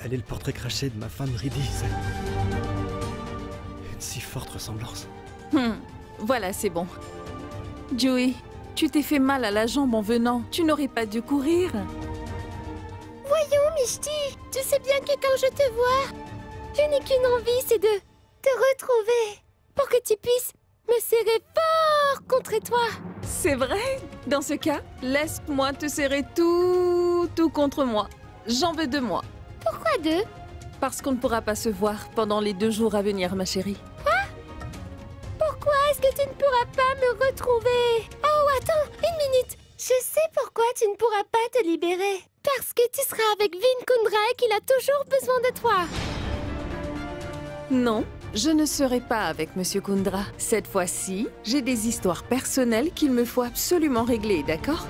Elle est le portrait craché de ma femme Riddy, c'est... Une si forte ressemblance. Voilà, c'est bon. Joey, tu t'es fait mal à la jambe en venant. Tu n'aurais pas dû courir. Voyons, Mishti, tu sais bien que quand je te vois, je n'ai qu'une envie, c'est de te retrouver pour que tu puisses me serrer fort contre toi. C'est vrai? Dans ce cas, laisse-moi te serrer tout contre moi. J'en veux de moi. Pourquoi deux? Parce qu'on ne pourra pas se voir pendant les 2 jours à venir, ma chérie. Pourquoi est-ce que tu ne pourras pas me retrouver? Oh, attends, une minute. Je sais pourquoi tu ne pourras pas te libérer. Parce que tu seras avec Vin Kundra et qu'il a toujours besoin de toi. Non, je ne serai pas avec Monsieur Kundra. Cette fois-ci, j'ai des histoires personnelles qu'il me faut absolument régler, d'accord?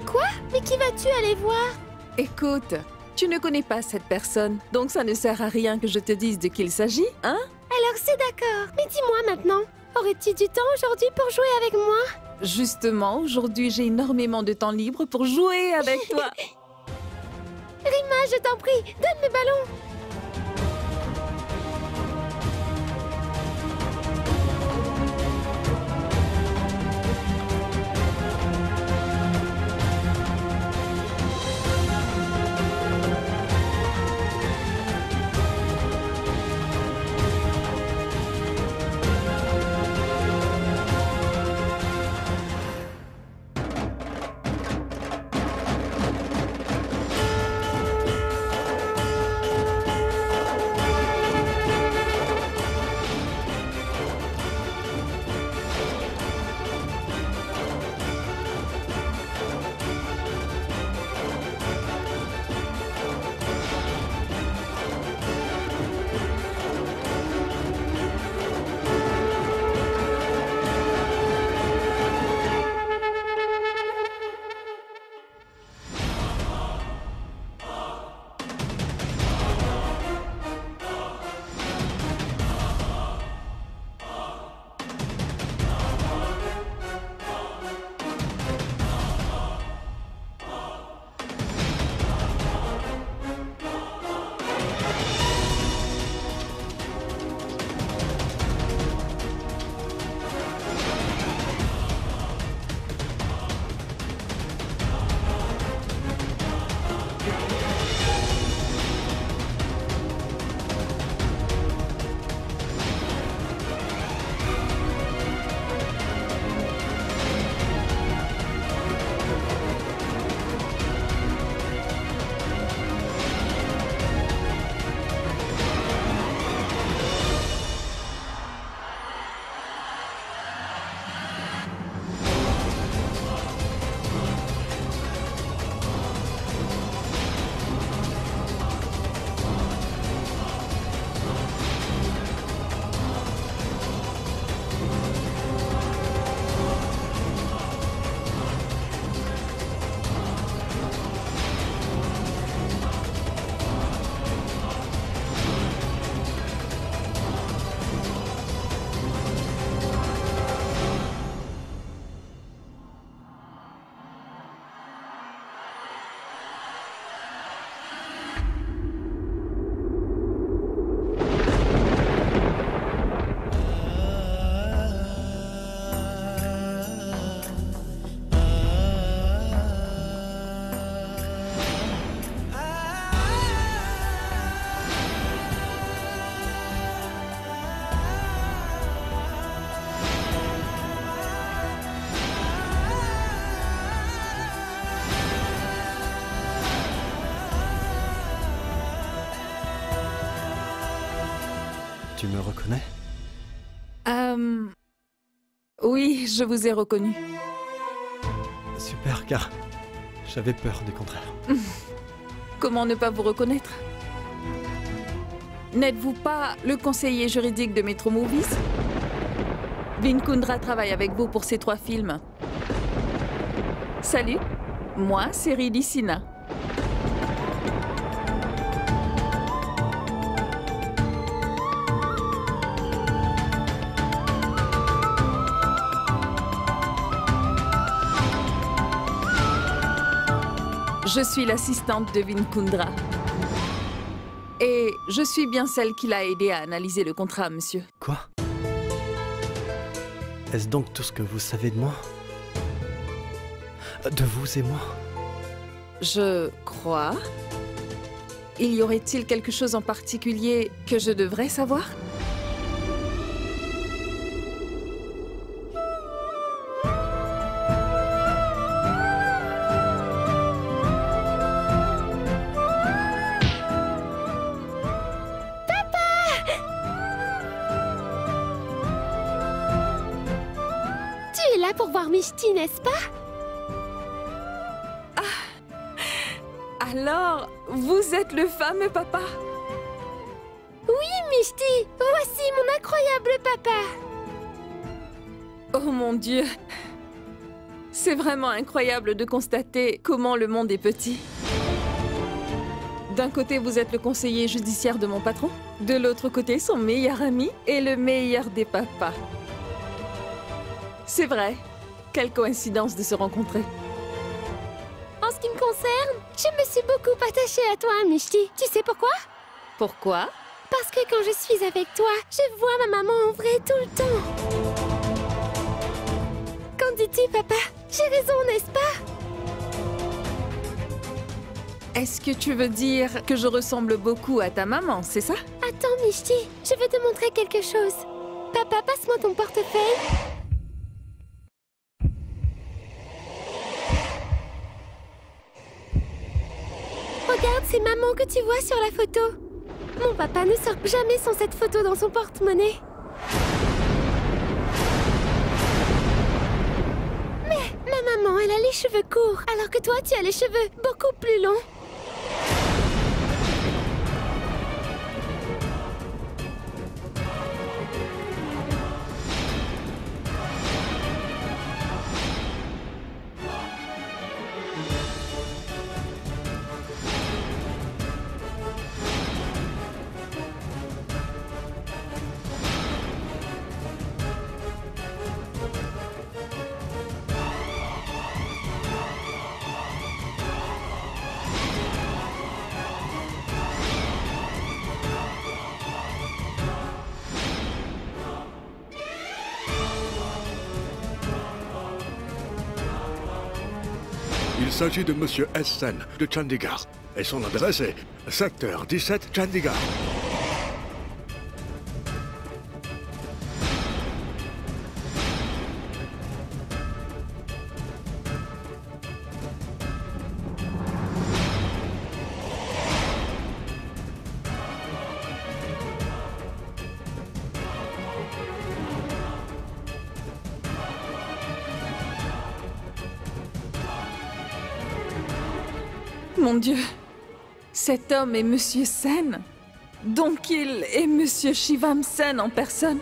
Quoi? Mais qui vas-tu aller voir? Écoute, tu ne connais pas cette personne, donc ça ne sert à rien que je te dise de qui il s'agit, hein? Alors c'est d'accord. Mais dis-moi maintenant, aurais-tu du temps aujourd'hui pour jouer avec moi? Justement, aujourd'hui, j'ai énormément de temps libre pour jouer avec toi. Rima, je t'en prie, donne le ballon. Tu me reconnais? Oui, je vous ai reconnu. Super, car j'avais peur du contraire. Comment ne pas vous reconnaître? N'êtes-vous pas le conseiller juridique de Metro Movies? Vin Kundra travaille avec vous pour ces 3 films. Salut, moi c'est Riddy Sina. Je suis l'assistante de Vin Kundra. Et je suis bien celle qui l'a aidé à analyser le contrat, monsieur. Quoi? Est-ce donc tout ce que vous savez de moi? De vous et moi? Je crois. Y aurait-il quelque chose en particulier que je devrais savoir? Tu es là pour voir Mishti, n'est-ce pas? Alors, vous êtes le fameux papa? Oui, Mishti! Voici mon incroyable papa! Oh mon Dieu! C'est vraiment incroyable de constater comment le monde est petit. D'un côté, vous êtes le conseiller judiciaire de mon patron. De l'autre côté, son meilleur ami et le meilleur des papas. C'est vrai. Quelle coïncidence de se rencontrer. En ce qui me concerne, je me suis beaucoup attachée à toi, Mishti. Tu sais pourquoi? Pourquoi? Parce que quand je suis avec toi, je vois ma maman en vrai tout le temps. Qu'en dis-tu, papa? J'ai raison, n'est-ce pas? Est-ce que tu veux dire que je ressemble beaucoup à ta maman, c'est ça? Attends, Mishti, je veux te montrer quelque chose. Papa, passe-moi ton portefeuille. Regarde, c'est maman que tu vois sur la photo. Mon papa ne sort jamais sans cette photo dans son porte-monnaie. Mais ma maman, elle a les cheveux courts, alors que toi, tu as les cheveux beaucoup plus longs. Il s'agit de Monsieur S. Sen de Chandigarh. Et son adresse est secteur 17 Chandigarh. Mon Dieu, cet homme est Monsieur Sen. Donc il est Monsieur Shivam Sen en personne.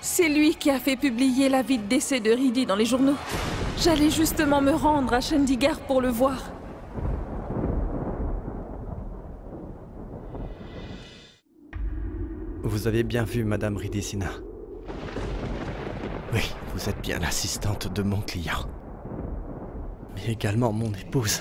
C'est lui qui a fait publier l'avis de décès de Riddhi dans les journaux. J'allais justement me rendre à Chandigarh pour le voir. Vous avez bien vu, Madame Riddhi Sinha. Oui, vous êtes bien l'assistante de mon client. Mais également mon épouse.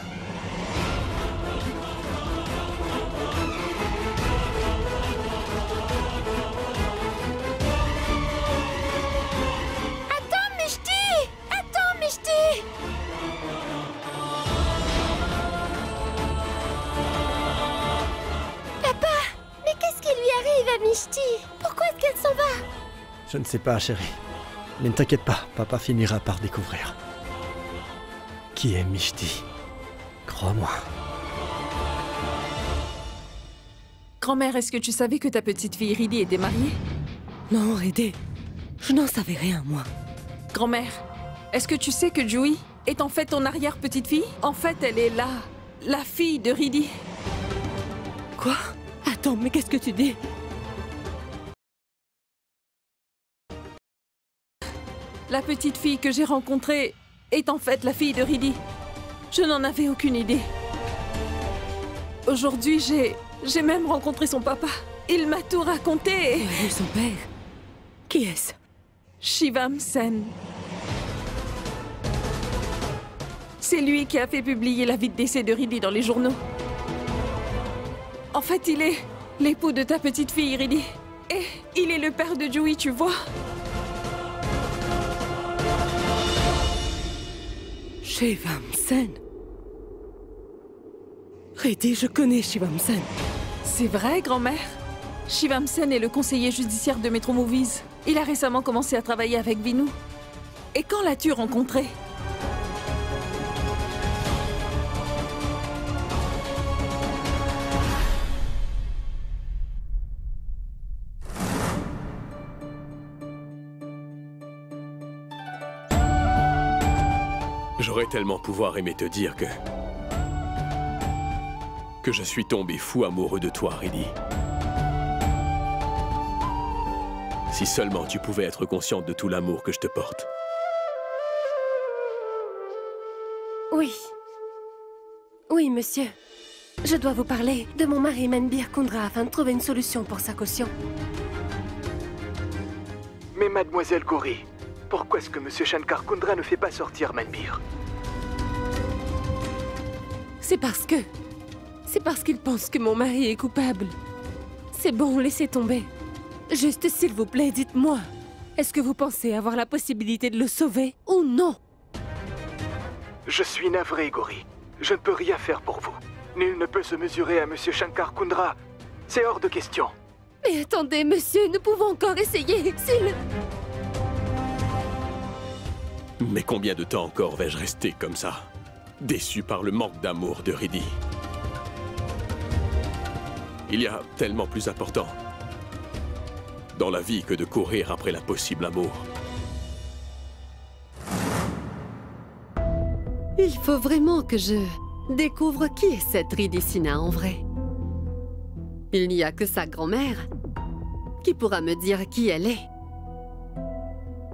Mishti, pourquoi est-ce qu'elle s'en va? Je ne sais pas, chérie. Mais ne t'inquiète pas, papa finira par découvrir. Qui est Mishti? Crois-moi. Grand-mère, est-ce que tu savais que ta petite fille Riddhi était mariée? Non, Riddhi. Je n'en savais rien, moi. Grand-mère, est-ce que tu sais que Juhi est en fait ton arrière-petite-fille? En fait, elle est la fille de Riddhi. Quoi? Attends, mais qu'est-ce que tu dis? La petite fille que j'ai rencontrée est en fait la fille de Riddhi. Je n'en avais aucune idée. Aujourd'hui, j'ai même rencontré son papa. Il m'a tout raconté et... Tu as vu son père? Qui est-ce? Shivam Sen. C'est lui qui a fait publier l'avis de décès de Riddhi dans les journaux. En fait, il est l'époux de ta petite fille, Riddy. Et il est le père de Joey, tu vois. Shivam Sen. Riddy, je connais Shivam Sen. C'est vrai, grand-mère. Shivam Sen est le conseiller judiciaire de Metro Movies. Il a récemment commencé à travailler avec Vinu. Et quand l'as-tu rencontré? J'aurais tellement pouvoir aimer te dire que je suis tombé fou amoureux de toi, Riddy. Si seulement tu pouvais être consciente de tout l'amour que je te porte. Oui. Oui, monsieur. Je dois vous parler de mon mari Manbir Kundra afin de trouver une solution pour sa caution. Mais mademoiselle Gauri, pourquoi est-ce que monsieur Shankar Kundra ne fait pas sortir Manbir? C'est parce qu'il pense que mon mari est coupable. C'est bon, laissez tomber. Juste, s'il vous plaît, dites-moi. Est-ce que vous pensez avoir la possibilité de le sauver ou non? Je suis navré, Gauri. Je ne peux rien faire pour vous. Nul ne peut se mesurer à monsieur Shankar Kundra. C'est hors de question. Mais attendez, monsieur, nous pouvons encore essayer, s'il... Mais combien de temps encore vais-je rester comme ça? Déçu par le manque d'amour de Riddy. Il y a tellement plus important dans la vie que de courir après l'impossible amour. Il faut vraiment que je découvre qui est cette Riddy Sinha en vrai. Il n'y a que sa grand-mère qui pourra me dire qui elle est.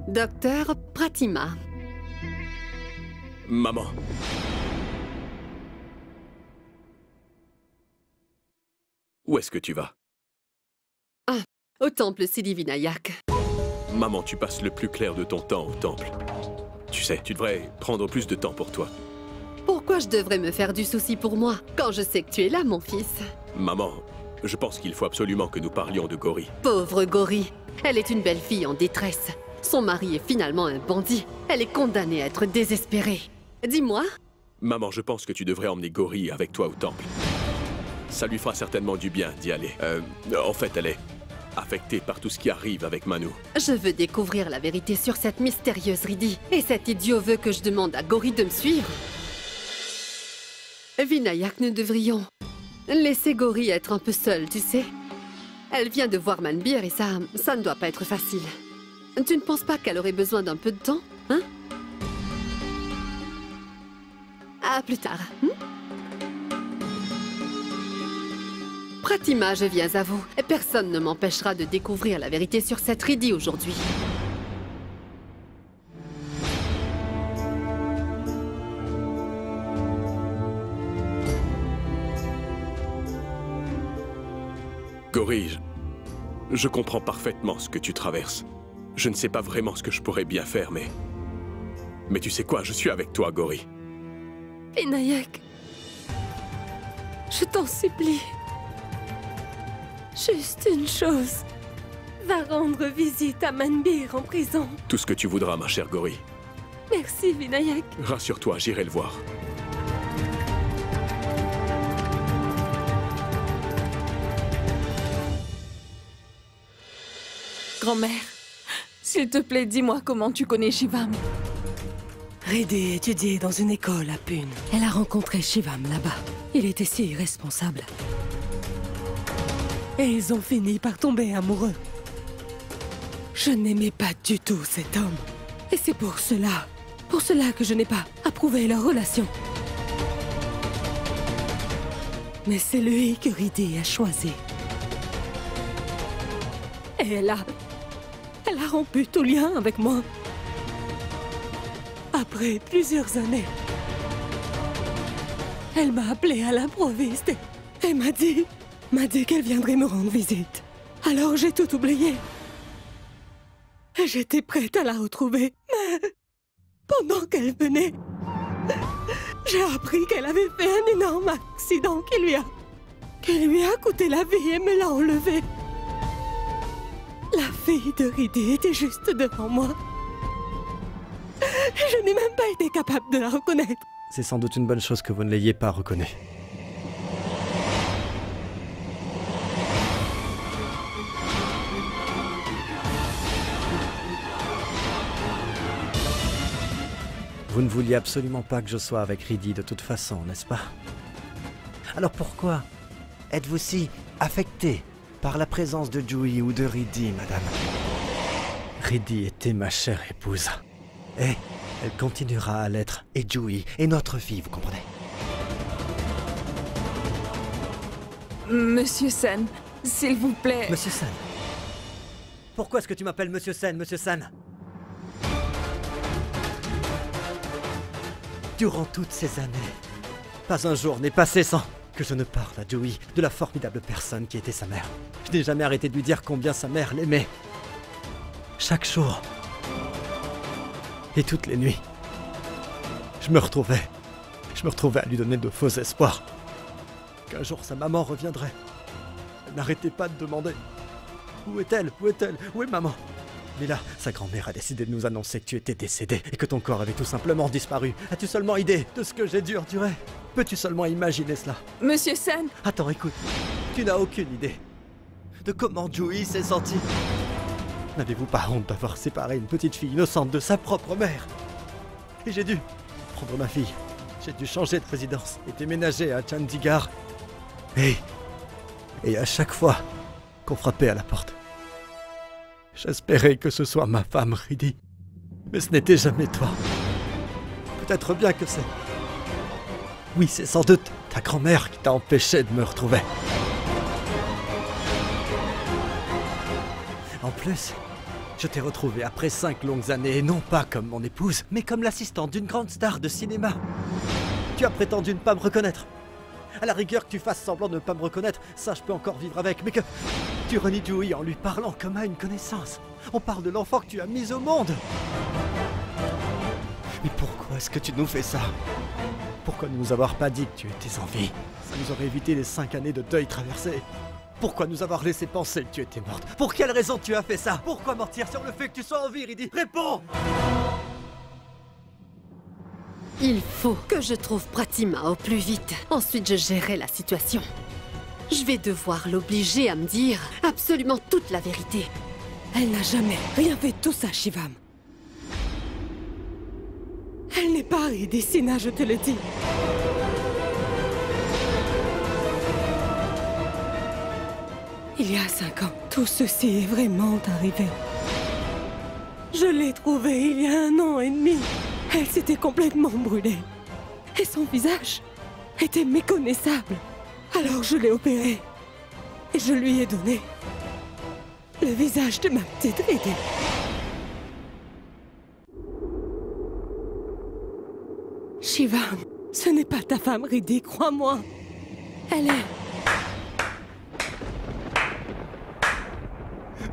Docteur Pratima. Maman. Où est-ce que tu vas? Ah, au temple Siddhivinayak. Maman, tu passes le plus clair de ton temps au temple. Tu sais, tu devrais prendre plus de temps pour toi. Pourquoi je devrais me faire du souci pour moi quand je sais que tu es là, mon fils? Maman, je pense qu'il faut absolument que nous parlions de Gauri. Pauvre Gauri. Elle est une belle fille en détresse. Son mari est finalement un bandit. Elle est condamnée à être désespérée. Dis-moi. Maman, je pense que tu devrais emmener Gauri avec toi au temple. Ça lui fera certainement du bien d'y aller. En fait, elle est affectée par tout ce qui arrive avec Manu. Je veux découvrir la vérité sur cette mystérieuse Riddy. Et cet idiot veut que je demande à Gauri de me suivre. Vinayak, nous devrions laisser Gauri être un peu seule, tu sais. Elle vient de voir Manbir et ça ne doit pas être facile. Tu ne penses pas qu'elle aurait besoin d'un peu de temps, hein? À plus tard. Pratima, je viens à vous. Personne ne m'empêchera de découvrir la vérité sur cette Riddy aujourd'hui. Gauri, je comprends parfaitement ce que tu traverses. Je ne sais pas vraiment ce que je pourrais bien faire, mais... Mais tu sais quoi, je suis avec toi, Gauri. Vinayak, je t'en supplie. Juste une chose. Va rendre visite à Manbir en prison. Tout ce que tu voudras, ma chère Gauri. Merci, Vinayak. Rassure-toi, j'irai le voir. Grand-mère, s'il te plaît, dis-moi comment tu connais Shivam. Riddy étudiait dans une école à Pune. Elle a rencontré Shivam là-bas. Il était si irresponsable. Et ils ont fini par tomber amoureux. Je n'aimais pas du tout cet homme. Et c'est pour cela que je n'ai pas approuvé leur relation. Mais c'est lui que Riddy a choisi. Et elle a rompu tout lien avec moi. Après plusieurs années, elle m'a appelée à l'improviste et m'a dit qu'elle viendrait me rendre visite. Alors j'ai tout oublié. J'étais prête à la retrouver, mais pendant qu'elle venait, j'ai appris qu'elle avait fait un énorme accident qui lui a qui lui a coûté la vie et me l'a enlevée. La fille de Riddy était juste devant moi. Je n'ai même pas été capable de la reconnaître. C'est sans doute une bonne chose que vous ne l'ayez pas reconnue. Vous ne vouliez absolument pas que je sois avec Riddy de toute façon, n'est-ce pas? Alors pourquoi êtes-vous si affecté par la présence de Juhi ou de Riddy, madame? Riddy était ma chère épouse. Et elle continuera à l'être, et Juhi est notre fille, vous comprenez? Monsieur Sen, s'il vous plaît... Monsieur Sen. Pourquoi est-ce que tu m'appelles Monsieur Sen, Monsieur Sen? Durant toutes ces années, pas un jour n'est passé sans que je ne parle à Juhi de la formidable personne qui était sa mère. Je n'ai jamais arrêté de lui dire combien sa mère l'aimait. Chaque jour. Et toutes les nuits. Je me retrouvais à lui donner de faux espoirs. Qu'un jour sa maman reviendrait. Elle n'arrêtait pas de demander. Où est-elle? Où est-elle? Où est maman? Mais là, sa grand-mère a décidé de nous annoncer que tu étais décédé et que ton corps avait tout simplement disparu. As-tu seulement idée de ce que j'ai dû endurer? Peux-tu seulement imaginer cela? Monsieur Sen... Attends, écoute. Tu n'as aucune idée de comment Juhi s'est sentie. N'avez-vous pas honte d'avoir séparé une petite fille innocente de sa propre mère? Et j'ai dû prendre ma fille. J'ai dû changer de résidence et déménager à Chandigarh. Et à chaque fois qu'on frappait à la porte, j'espérais que ce soit ma femme, Riddy. Mais ce n'était jamais toi. Peut-être bien que c'est... Oui, c'est sans doute ta grand-mère qui t'a empêché de me retrouver. En plus, je t'ai retrouvé après 5 longues années, et non pas comme mon épouse, mais comme l'assistante d'une grande star de cinéma. Tu as prétendu ne pas me reconnaître. À la rigueur que tu fasses semblant de ne pas me reconnaître, ça je peux encore vivre avec, mais que tu renies Juhi en lui parlant comme à une connaissance. On parle de l'enfant que tu as mis au monde. Mais pourquoi est-ce que tu nous fais ça? Pourquoi ne nous avoir pas dit que tu étais en vie? Ça nous aurait évité les 5 années de deuil traversées. Pourquoi nous avoir laissé penser que tu étais morte? Pour quelle raison tu as fait ça? Pourquoi mentir sur le fait que tu sois en vie, Riddy? Réponds! Il faut que je trouve Pratima au plus vite. Ensuite, je gérerai la situation. Je vais devoir l'obliger à me dire absolument toute la vérité. Elle n'a jamais rien fait de tout ça, Shivam. Elle n'est pas Riddy Sina, je te le dis. Il y a 5 ans, tout ceci est vraiment arrivé. Je l'ai trouvée il y a 1 an et demi. Elle s'était complètement brûlée. Et son visage était méconnaissable. Alors je l'ai opérée. Et je lui ai donné le visage de ma petite Riddy. Shivam, ce n'est pas ta femme Riddy, crois-moi. Elle est...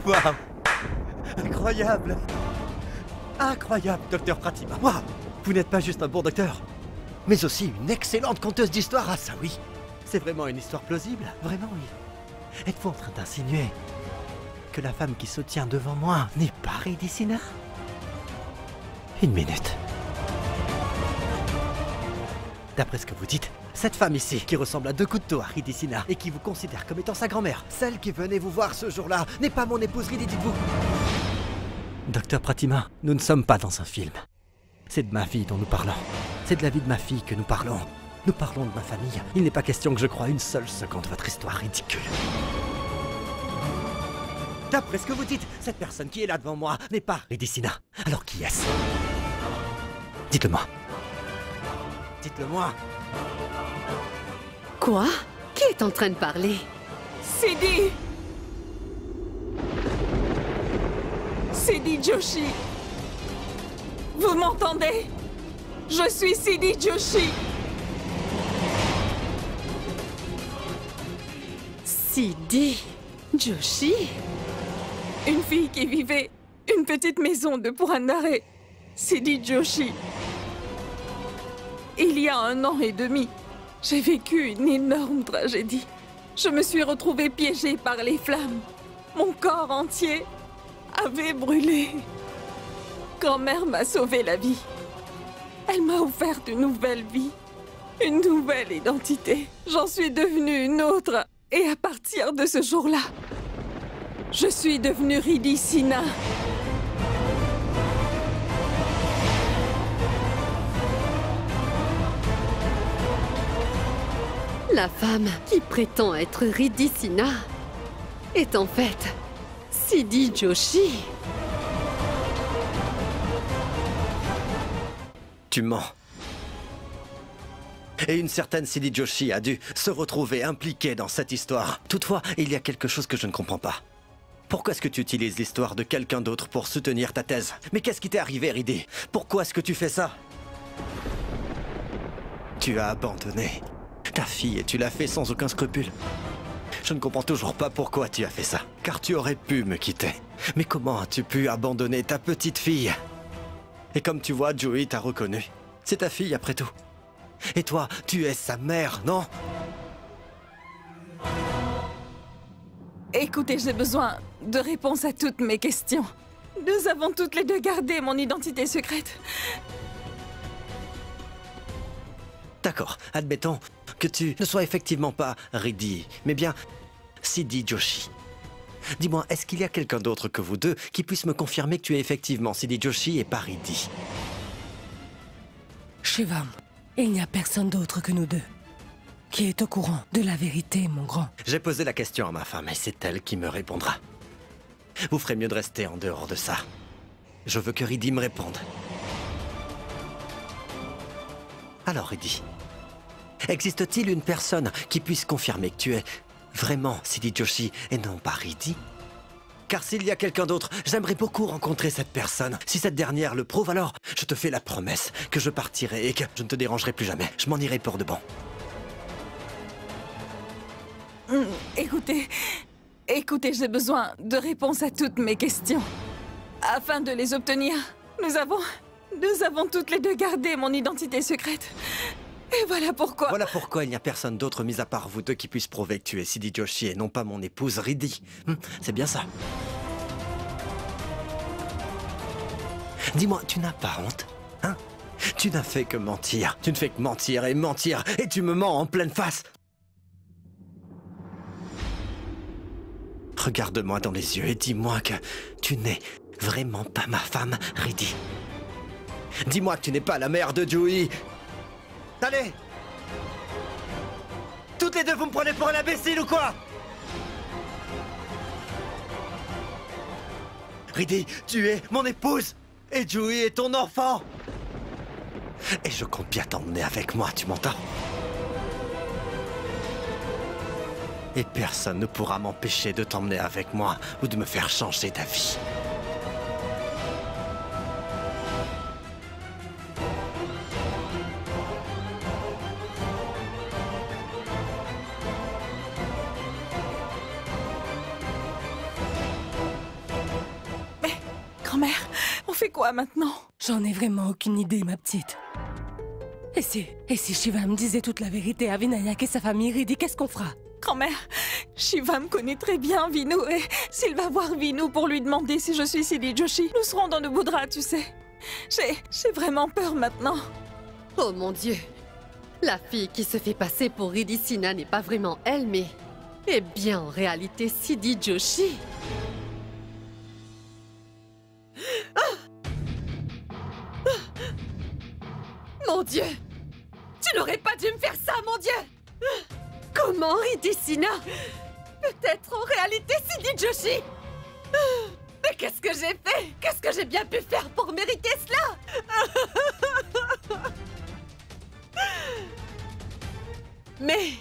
Waouh! Incroyable! Incroyable, docteur Pratima! Waouh! Vous n'êtes pas juste un bon docteur, mais aussi une excellente conteuse d'histoire. Ah ça oui! C'est vraiment une histoire plausible? Vraiment oui. Êtes-vous en train d'insinuer que la femme qui se tient devant moi n'est pas Riddy Sina? Une minute. D'après ce que vous dites, cette femme ici, qui ressemble à 2 couteaux à Riddy Sina et qui vous considère comme étant sa grand-mère, celle qui venait vous voir ce jour-là, n'est pas mon épouse Riddy, dites-vous? Docteur Pratima, nous ne sommes pas dans un film. C'est de ma vie dont nous parlons. C'est de la vie de ma fille que nous parlons. Nous parlons de ma famille. Il n'est pas question que je croie une seule seconde votre histoire ridicule. D'après ce que vous dites, cette personne qui est là devant moi n'est pas Riddy Sina. Alors qui est-ce? Dites-le-moi. Dites-le-moi. Quoi? Qui est en train de parler? Siddhi! Siddhi Joshi! Vous m'entendez? Je suis Siddhi Joshi! Siddhi Joshi? Une fille qui vivait une petite maison de Purandare. Siddhi Joshi. Il y a 1 an et demi, j'ai vécu une énorme tragédie. je me suis retrouvée piégée par les flammes. Mon corps entier avait brûlé. Grand-mère m'a sauvé la vie. Elle m'a offert une nouvelle vie, une nouvelle identité. J'en suis devenue une autre. Et à partir de ce jour-là, je suis devenue Riddhi Sinha. La femme qui prétend être Riddhi Sinha est en fait Siddhi Joshi. Tu mens. Et une certaine Siddhi Joshi a dû se retrouver impliquée dans cette histoire. Toutefois, il y a quelque chose que je ne comprends pas. Pourquoi est-ce que tu utilises l'histoire de quelqu'un d'autre pour soutenir ta thèse? Mais qu'est-ce qui t'est arrivé, Riddhi? Pourquoi est-ce que tu fais ça? Tu as abandonné ta fille et tu l'as fait sans aucun scrupule. Je ne comprends toujours pas pourquoi tu as fait ça. Car tu aurais pu me quitter. Mais comment as-tu pu abandonner ta petite fille? Et comme tu vois, Joey t'a reconnu. C'est ta fille après tout. Et toi, tu es sa mère, non? Écoutez, j'ai besoin de réponses à toutes mes questions. Nous avons toutes les deux gardé mon identité secrète. D'accord, admettons que tu ne sois effectivement pas Riddhi, mais bien Siddhi Joshi. Dis-moi, est-ce qu'il y a quelqu'un d'autre que vous deux qui puisse me confirmer que tu es effectivement Siddhi Joshi et pas Riddhi? Shivam, il n'y a personne d'autre que nous deux qui est au courant de la vérité, mon grand. J'ai posé la question à ma femme et c'est elle qui me répondra. Vous ferez mieux de rester en dehors de ça. Je veux que Riddhi me réponde. Alors, Riddhi, existe-t-il une personne qui puisse confirmer que tu es vraiment Siddhi Joshi et non pas Riddhi? Car s'il y a quelqu'un d'autre, j'aimerais beaucoup rencontrer cette personne. Si cette dernière le prouve, alors je te fais la promesse que je partirai et que je ne te dérangerai plus jamais. Je m'en irai pour de bon. Écoutez, j'ai besoin de réponses à toutes mes questions. Afin de les obtenir, nous avons toutes les deux gardé mon identité secrète. Et voilà pourquoi... Voilà pourquoi il n'y a personne d'autre mis à part vous deux qui puisse prouver que tu es Siddhi Joshi et non pas mon épouse Riddhi. C'est bien ça. Dis-moi, tu n'as pas honte, hein? Tu n'as fait que mentir. Tu ne fais que mentir et tu me mens en pleine face. Regarde-moi dans les yeux et dis-moi que tu n'es vraiment pas ma femme, Riddhi. Dis-moi que tu n'es pas la mère de Joey. Allez! Toutes les deux, vous me prenez pour un imbécile ou quoi? Riddhi, tu es mon épouse et Joey est ton enfant. Et je compte bien t'emmener avec moi, tu m'entends? Et personne ne pourra m'empêcher de t'emmener avec moi ou de me faire changer d'avis. Mais, grand-mère, on fait quoi maintenant? J'en ai vraiment aucune idée, ma petite. Et si Shiva me disait toute la vérité à Vinayak et sa famille, Riddhi, qu'est-ce qu'on fera? Grand-mère, Shiva me connaît très bien, Vinu, et s'il va voir Vinu pour lui demander si je suis Siddhi Joshi, nous serons dans de beaux draps, tu sais. J'ai vraiment peur maintenant. Oh mon Dieu! La fille qui se fait passer pour Riddhi Sinha n'est pas vraiment elle, mais est bien en réalité Siddhi Joshi. Mon Dieu! Tu n'aurais pas dû me faire ça, mon Dieu! Comment Riddhi Sinha peut être en réalité Siddhi Joshi? Mais qu'est-ce que j'ai fait? Qu'est-ce que j'ai bien pu faire pour mériter cela? Mais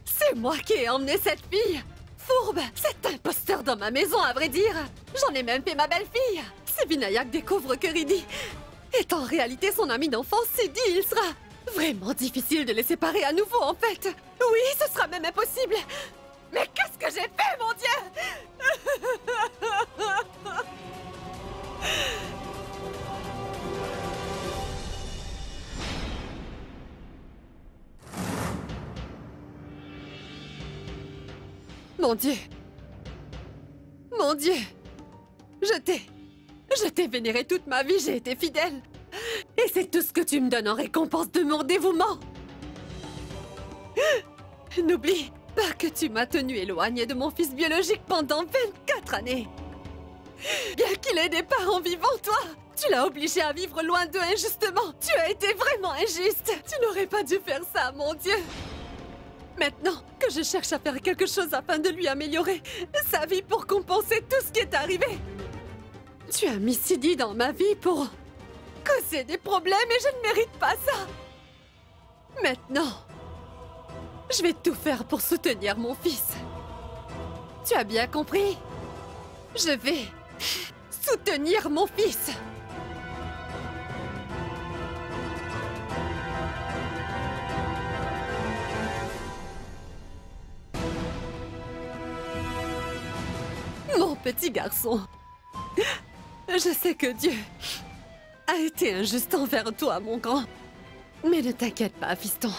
c'est moi qui ai emmené cette fille! Fourbe! Cet imposteur dans ma maison, à vrai dire! J'en ai même fait ma belle-fille! Si Vinayak découvre que Riddhi est en réalité son ami d'enfance, Siddhi, il sera vraiment difficile de les séparer à nouveau, en fait! Oui, ce sera même impossible! Mais qu'est-ce que j'ai fait, mon Dieu? Mon Dieu! Mon Dieu! Je t'ai vénéré toute ma vie, j'ai été fidèle. Et c'est tout ce que tu me donnes en récompense de mon dévouement. N'oublie pas que tu m'as tenu éloignée de mon fils biologique pendant 24 années. Bien qu'il ait des parents vivants, toi, tu l'as obligé à vivre loin d'eux injustement. Tu as été vraiment injuste. Tu n'aurais pas dû faire ça, mon Dieu. Maintenant que je cherche à faire quelque chose afin de lui améliorer sa vie pour compenser tout ce qui est arrivé, tu as mis Sidi dans ma vie pour causer des problèmes et je ne mérite pas ça. Maintenant, je vais tout faire pour soutenir mon fils. Tu as bien compris? Je vais soutenir mon fils. Mon petit garçon, je sais que Dieu a été injuste envers toi, mon grand. Mais ne t'inquiète pas, fiston.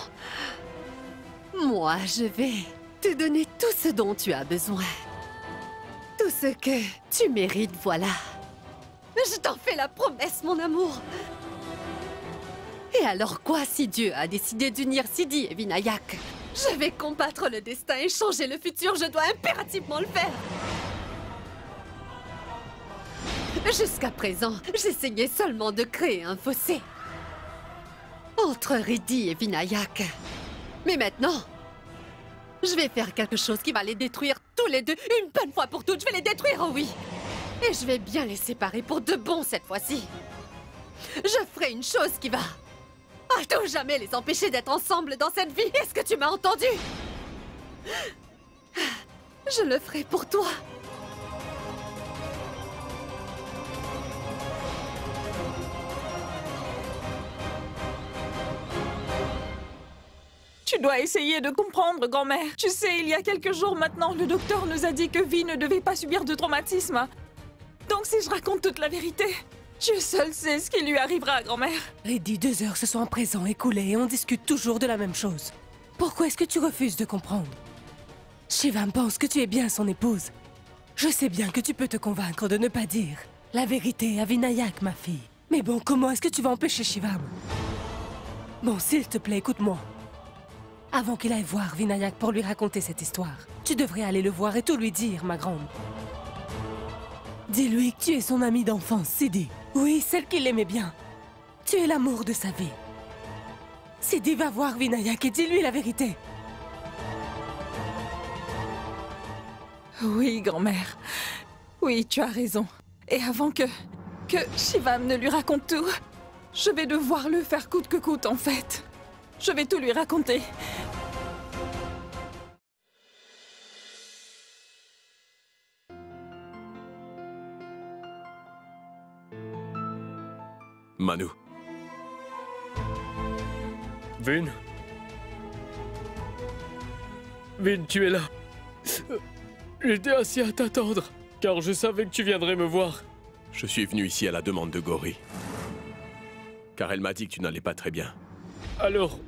Moi, je vais te donner tout ce dont tu as besoin. Tout ce que tu mérites, voilà. Je t'en fais la promesse, mon amour. Et alors quoi si Dieu a décidé d'unir Sidi et Vinayak? Je vais combattre le destin et changer le futur, je dois impérativement le faire. Jusqu'à présent, j'essayais seulement de créer un fossé entre Riddhi et Vinayak. Mais maintenant, je vais faire quelque chose qui va les détruire tous les deux, une bonne fois pour toutes. Je vais les détruire, oh oui. Et je vais bien les séparer pour de bon cette fois-ci. Je ferai une chose qui va à tout jamais les empêcher d'être ensemble dans cette vie. Est-ce que tu m'as entendu? Je le ferai pour toi. Tu dois essayer de comprendre, grand-mère. Tu sais, il y a quelques jours maintenant, le docteur nous a dit que Vi ne devait pas subir de traumatisme. Donc si je raconte toute la vérité, Dieu seul sait ce qui lui arrivera, grand-mère. Riddhi, 2 heures se sont à présent écoulées et on discute toujours de la même chose. Pourquoi est-ce que tu refuses de comprendre? Shivam pense que tu es bien son épouse. Je sais bien que tu peux te convaincre de ne pas dire la vérité à Vinayak, ma fille. Mais bon, comment est-ce que tu vas empêcher Shivam? Bon, s'il te plaît, écoute-moi. Avant qu'il aille voir Vinayak pour lui raconter cette histoire, tu devrais aller le voir et tout lui dire, ma grande. Dis-lui que tu es son amie d'enfance, Sidi. Oui, celle qu'il aimait bien. Tu es l'amour de sa vie. Sidi va voir Vinayak et dis-lui la vérité. Oui, grand-mère. Oui, tu as raison. Et avant que Shivam ne lui raconte tout, je vais devoir le faire coûte que coûte, en fait. Je vais tout lui raconter. Manu. Vin? Vin, tu es là. J'étais assis à t'attendre, car je savais que tu viendrais me voir. Je suis venu ici à la demande de Gori. Car elle m'a dit que tu n'allais pas très bien. Alors,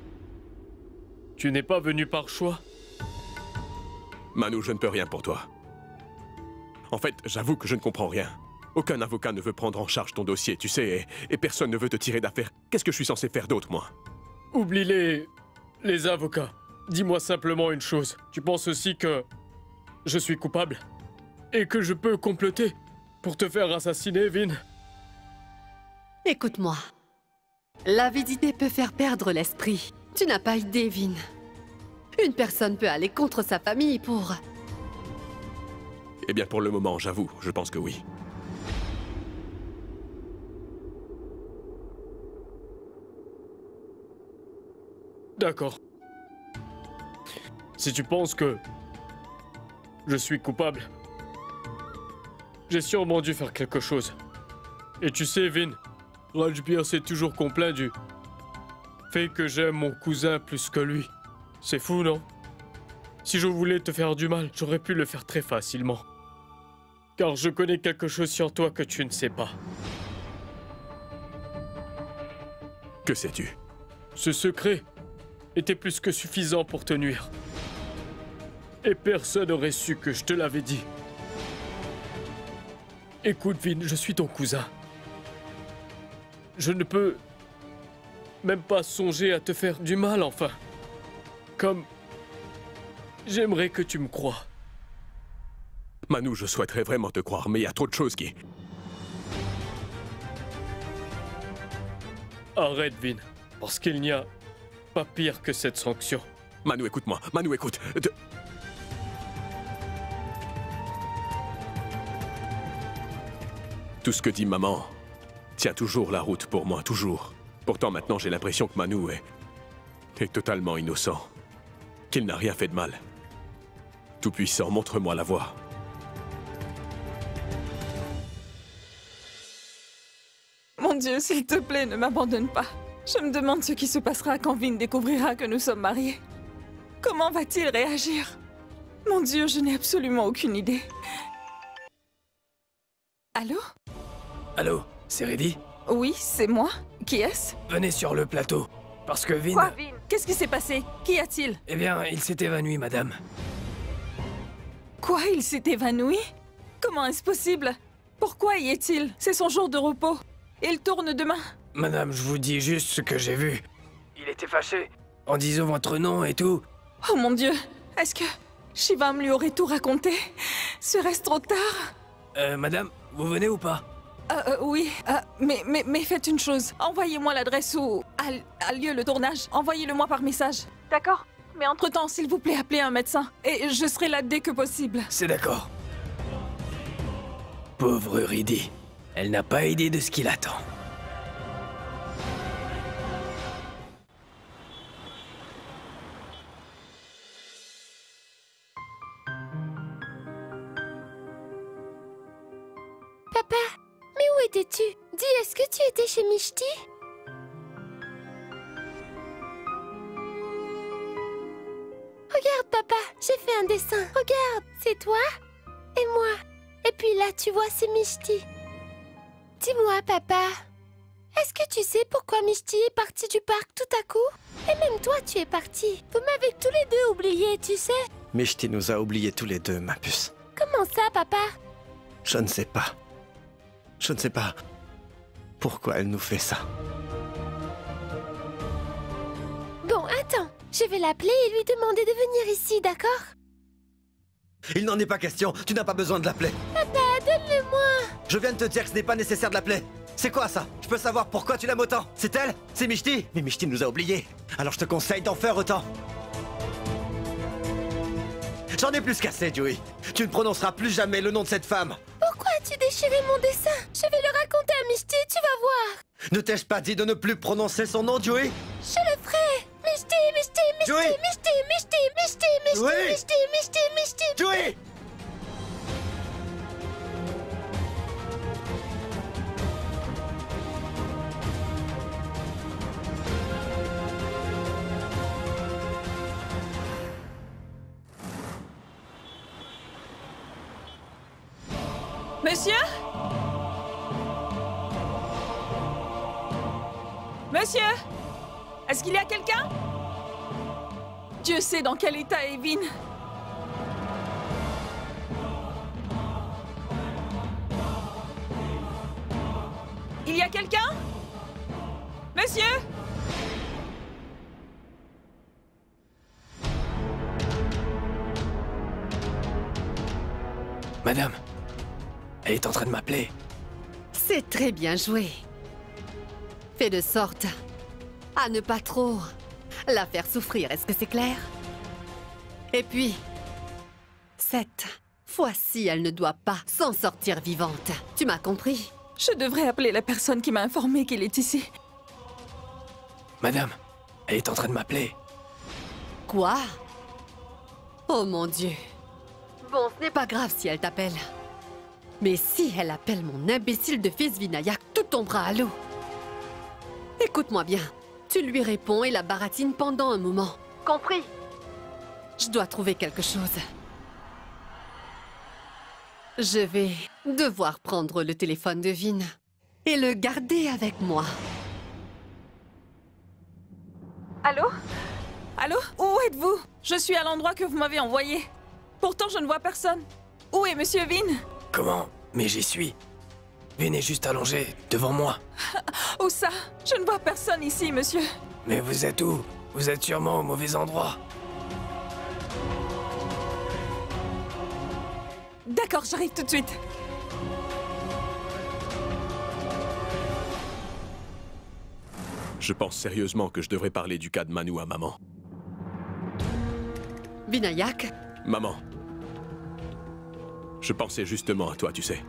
tu n'es pas venu par choix? Manu, je ne peux rien pour toi. En fait, j'avoue que je ne comprends rien. Aucun avocat ne veut prendre en charge ton dossier, tu sais, et personne ne veut te tirer d'affaire. Qu'est-ce que je suis censé faire d'autre, moi? Oublie les avocats. Dis-moi simplement une chose. Tu penses aussi que je suis coupable? Et que je peux comploter pour te faire assassiner, Vin? Écoute-moi. L'avidité peut faire perdre l'esprit. Tu n'as pas idée, Vin. Une personne peut aller contre sa famille pour... Eh bien, pour le moment, j'avoue, je pense que oui. D'accord. Si tu penses que je suis coupable, j'ai sûrement dû faire quelque chose. Et tu sais, Vin, Rajbir s'est toujours complaint du fait que j'aime mon cousin plus que lui. C'est fou, non? Si je voulais te faire du mal, j'aurais pu le faire très facilement. Car je connais quelque chose sur toi que tu ne sais pas. Que sais-tu? Ce secret était plus que suffisant pour te nuire. Et personne n'aurait su que je te l'avais dit. Écoute, Vin, je suis ton cousin. Je ne peux même pas songer à te faire du mal, enfin. Comme... J'aimerais que tu me crois. Manu, je souhaiterais vraiment te croire, mais il y a trop de choses qui... Arrête, Vin, parce qu'il n'y a pas pire que cette sanction. Manu, écoute-moi. Manu, écoute. Tout ce que dit maman tient toujours la route pour moi, toujours. Pourtant, maintenant, j'ai l'impression que Manu est totalement innocent. Qu'il n'a rien fait de mal. Tout-puissant, montre-moi la voie. Mon Dieu, s'il te plaît, ne m'abandonne pas. Je me demande ce qui se passera quand Vin découvrira que nous sommes mariés. Comment va-t-il réagir? Mon Dieu, je n'ai absolument aucune idée. Allô? Allô, c'est Reddy? Oui, c'est moi. Qui est-ce? Venez sur le plateau, parce que Vin... Quoi, Vin? Qu'est-ce qui s'est passé? Qu'y a-t-il? Eh bien, il s'est évanoui, madame. Quoi? Il s'est évanoui? Comment est-ce possible? Pourquoi y est-il? C'est son jour de repos. Il tourne demain. Madame, je vous dis juste ce que j'ai vu. Il était fâché, en disant votre nom et tout. Oh mon Dieu! Est-ce que Shivam lui aurait tout raconté? Serait-ce trop tard? Madame, vous venez ou pas? Oui. Mais faites une chose. Envoyez-moi l'adresse où a lieu le tournage. Envoyez-le-moi par message. D'accord? Mais entre-temps, s'il vous plaît, appelez un médecin. Et je serai là dès que possible. C'est d'accord. Pauvre Reddy. Elle n'a pas idée de ce qui l'attend. Papa, mais où étais-tu? Dis, est-ce que tu étais chez Mishti? Regarde, papa, j'ai fait un dessin. Regarde, c'est toi et moi. Et puis là, tu vois, c'est Mishti. Dis-moi, papa, est-ce que tu sais pourquoi Mishti est parti du parc tout à coup? Et même toi, tu es parti. Vous m'avez tous les deux oubliés, tu sais. Mishti nous a oubliés tous les deux, ma puce. Comment ça, papa? Je ne sais pas. Je ne sais pas pourquoi elle nous fait ça. Bon, attends. Je vais l'appeler et lui demander de venir ici, d'accord? Il n'en est pas question. Tu n'as pas besoin de l'appeler. Papa, donne-le-moi. Je viens de te dire que ce n'est pas nécessaire de l'appeler. C'est quoi ça? Je peux savoir pourquoi tu l'aimes autant? C'est elle? C'est Mishti? Mais Mishti nous a oubliés. Alors je te conseille d'en faire autant. J'en ai plus qu'assez, Joey. Tu ne prononceras plus jamais le nom de cette femme. Pourquoi as-tu déchiré mon dessin? Je vais le raconter à Mishti, tu vas voir. Ne t'ai-je pas dit de ne plus prononcer son nom, Joey? Je le ferai. Mishti, Mishti, Mishti, Joey! Mishti, Mishti, Mishti, Mishti, Joey! Mishti, Mishti, Mishti. Joey! Monsieur? Monsieur? Est-ce qu'il y a quelqu'un? Dieu sait dans quel état est Vin. Il y a quelqu'un? Monsieur? Madame, elle est en train de m'appeler. C'est très bien joué. Fais de sorte à ne pas trop la faire souffrir, est-ce que c'est clair? Et puis, cette fois-ci, elle ne doit pas s'en sortir vivante. Tu m'as compris? Je devrais appeler la personne qui m'a informé qu'il est ici. Madame, elle est en train de m'appeler. Quoi? Oh mon Dieu. Bon, ce n'est pas grave si elle t'appelle. Mais si elle appelle mon imbécile de fils Vinayak, tout tombera à l'eau. Écoute-moi bien. Tu lui réponds et la baratine pendant un moment. Compris? Je dois trouver quelque chose. Je vais devoir prendre le téléphone de Vin et le garder avec moi. Allô? Allô? Où êtes-vous? Je suis à l'endroit que vous m'avez envoyé. Pourtant, je ne vois personne. Où est Monsieur Vin? Comment? Mais j'y suis. Vin est juste allongé, devant moi. Où ça? Je ne vois personne ici, monsieur. Mais vous êtes où? Vous êtes sûrement au mauvais endroit. D'accord, j'arrive tout de suite. Je pense sérieusement que je devrais parler du cas de Manu à maman. Vinayak? Maman. Je pensais justement à toi, tu sais.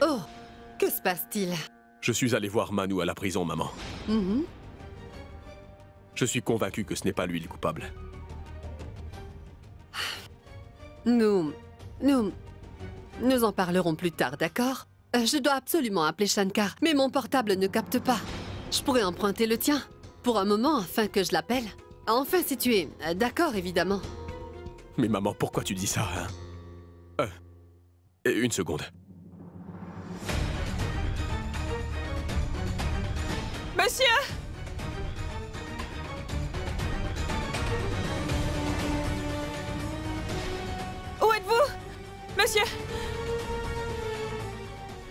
Oh, que se passe-t-il? Je suis allé voir Manu à la prison, maman. Mhm. Je suis convaincu que ce n'est pas lui le coupable. Nous en parlerons plus tard, d'accord? Je dois absolument appeler Shankar, mais mon portable ne capte pas. Je pourrais emprunter le tien, pour un moment, afin que je l'appelle. Enfin, si tu es d'accord, évidemment. Mais maman, pourquoi tu dis ça, hein? Une seconde. Monsieur! Où êtes-vous? Monsieur!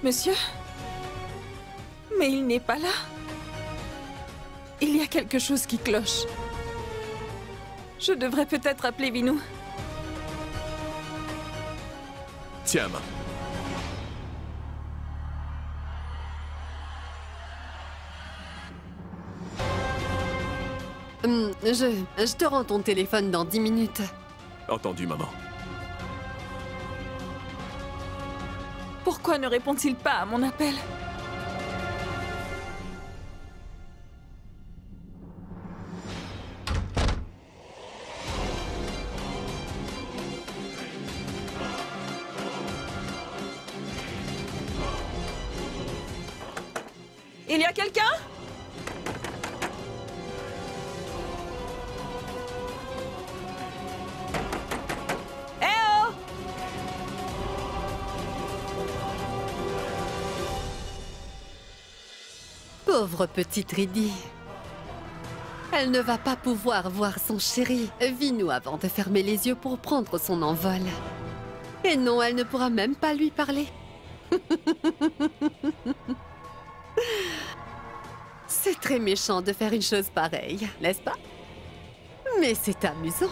Monsieur? Mais il n'est pas là. Il y a quelque chose qui cloche. Je devrais peut-être appeler Vinou. Tiens, maman. Je te rends ton téléphone dans 10 minutes. Entendu, maman. Pourquoi ne répond-il pas à mon appel? Il y a quelqu'un? Eh oh! Pauvre petite Riddy. Elle ne va pas pouvoir voir son chéri, Vinou, avant de fermer les yeux pour prendre son envol. Et non, elle ne pourra même pas lui parler. C'est très méchant de faire une chose pareille, n'est-ce pas? Mais c'est amusant.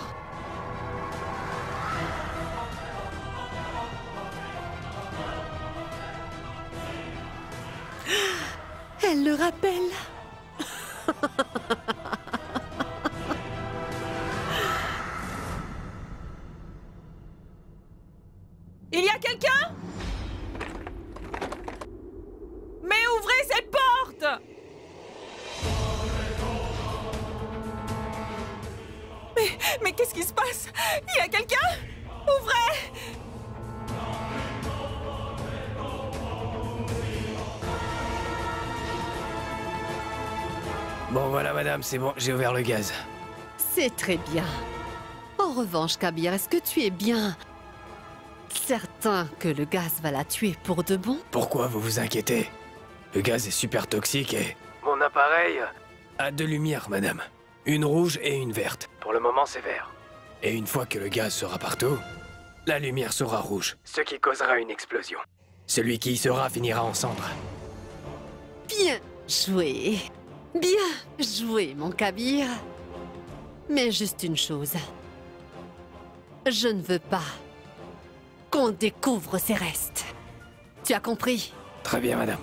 Elle le rappelle. Il y a quelqu'un? Mais ouvrez cette porte! Mais qu'est-ce qui se passe? Il y a quelqu'un? Ouvrez! Bon voilà madame, c'est bon, j'ai ouvert le gaz. C'est très bien. En revanche, Kabir, est-ce que tu es bien certain que le gaz va la tuer pour de bon? Pourquoi vous vous inquiétez? Le gaz est super toxique et... Mon appareil a deux lumières, madame. Une rouge et une verte. Pour le moment, c'est vert. Et une fois que le gaz sera partout, la lumière sera rouge, ce qui causera une explosion. Celui qui y sera finira en cendres. Bien joué. Bien joué, mon Kabir. Mais juste une chose. Je ne veux pas qu'on découvre ses restes. Tu as compris? Très bien, madame.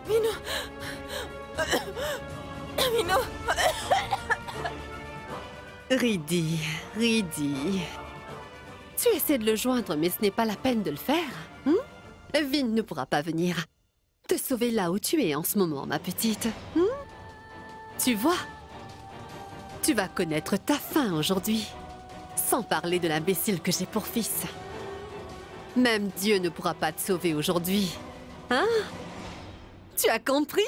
Vinou! Vinou! Riddy, Riddy. Tu essaies de le joindre, mais ce n'est pas la peine de le faire. Vin ne pourra pas venir te sauver là où tu es en ce moment, ma petite. Tu vois? Tu vas connaître ta fin aujourd'hui. Sans parler de l'imbécile que j'ai pour fils. Même Dieu ne pourra pas te sauver aujourd'hui. Hein? Tu as compris?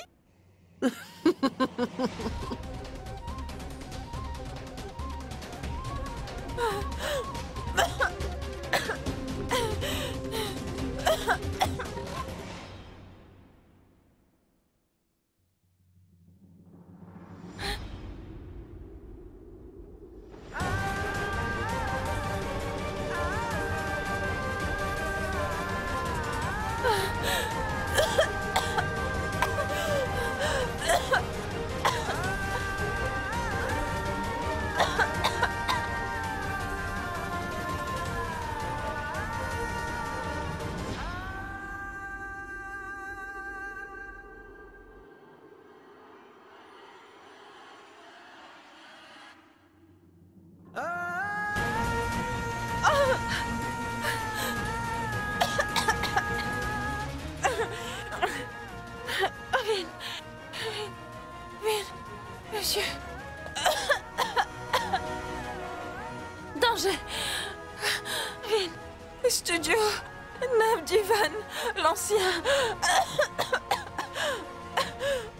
Monsieur. Danger. Vin. Studio. Navdivan. L'ancien.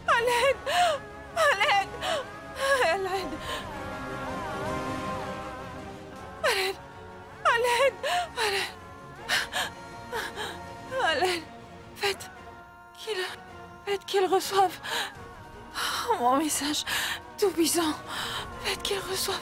À l'aide. À l'aide. À l'aide. À l'aide. À l'aide. À l'aide. À l'aide. Faites qu'il reçoive mon message tout puissant. Faites qu'il reçoive.